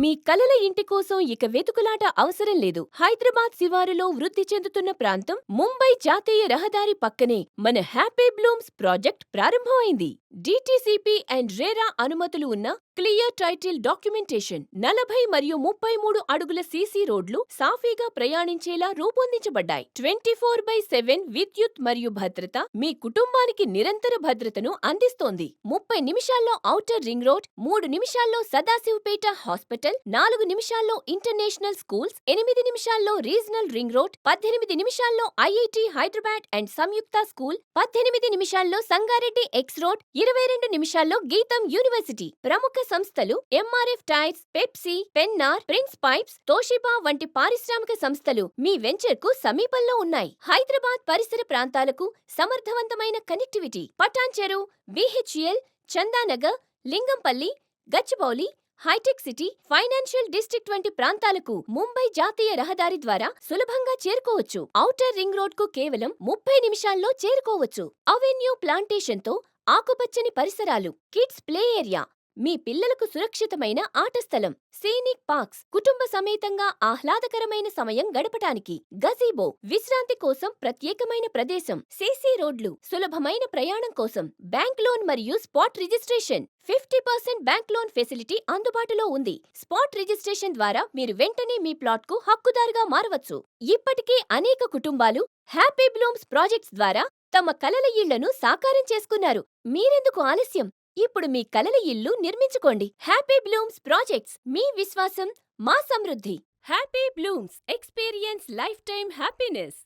మీ కలల ఇంటి కోసం ఇక వెతుకులాట అవసరం లేదు. హైదరాబాద్ శివారులో వృద్ధి చెందుతున్న ప్రాంతం ముంబై జాతీయ రహదారి పక్కనే మన హ్యాపీ బ్లూమ్స్ ప్రాజెక్ట్ ప్రారంభమైంది. డిటిసిపి అండ్ రెరా అనుమతులు ఉన్న క్లియర్ టైటిల్ డాక్యుమెంటేషన్, 40 మరియు 33 అడుగుల సీసీ రోడ్లు సాఫీగా ప్రయాణించేలా రూపొందించబడ్డాయి. 24/7 విద్యుత్ మరియు భద్రత మీ కుటుంబానికి నిరంతర భద్రతను అందిస్తోంది. 30 నిమిషాల్లో ఔటర్ రింగ్ రోడ్, 3 నిమిషాల్లో సదాశివపేట హాస్పిటల్, 4 నిమిషాల్లో ఇంటర్నేషనల్ స్కూల్స్, 8 నిమిషాల్లో రీజనల్ రింగ్ రోడ్, 18 నిమిషాల్లో IIT Hyderabad and Samyukta school, 18 నిమిషాల్లో సంగారెడ్డి ఎక్స్ రోడ్, 22 నిమిషాల్లో గీతం యూనివర్సిటీ. ప్రముఖ సంస్థలు MRF tyres, Pepsi, Pennar, prince pipes, Toshiba వంటి పారిశ్రామిక సంస్థలు మీ వెంచర్కు సమీపంలో ఉన్నాయి. హైదరాబాద్ పరిసర ప్రాంతాలకు సమర్థవంతమైన connectivity. Patancheru, BHEL, Chandanagar, Lingampalli, Gachibowli, hi-tech city, financial district వంటి ప్రాంతాలకు ముంబై జాతీయ రహదారి ద్వారా సులభంగా చేరుకోవచ్చు. ఔటర్ రింగ్ రోడ్ కు కేవలం 30 నిమిషాల్లో చేరుకోవచ్చు. అవెన్యూ ప్లాంటేషన్తో ఆకుపచ్చని పరిసరాలు, కిడ్స్ ప్లే ఏరియా, మీ పిల్లలకు సురక్షితమైన ఆట స్థలం, సీనిక్ పార్క్స్, కుటుంబ సమేతంగా ఆహ్లాదకరమైన సమయం గడపటానికి, గజీబో, విశ్రాంతి కోసం ప్రత్యేకమైన ప్రదేశం, సీసీ రోడ్లు, సులభమైన ప్రయాణం కోసం, బ్యాంక్ లోన్ మరియు spot registration. 50% bank loan facility అందుబాటులో ఉంది. స్పాట్ రిజిస్ట్రేషన్ ద్వారా మీరు వెంటనే మీ ప్లాట్కు హక్కుదారుగా మారవచ్చు. ఇప్పటికే అనేక కుటుంబాలు హ్యాపీ బ్లూమ్స్ ప్రాజెక్ట్స్ ద్వారా తమ కలల ఇళ్లను సాకారం చేసుకున్నారు. మీరెందుకు ఆలస్యం? ఇప్పుడు మీ కలల ఇల్లు నిర్మించుకోండి. హ్యాపీ బ్లూమ్స్ ప్రాజెక్ట్స్, మీ విశ్వాసం మా సమృద్ధి. Happy blooms, experience life time happiness.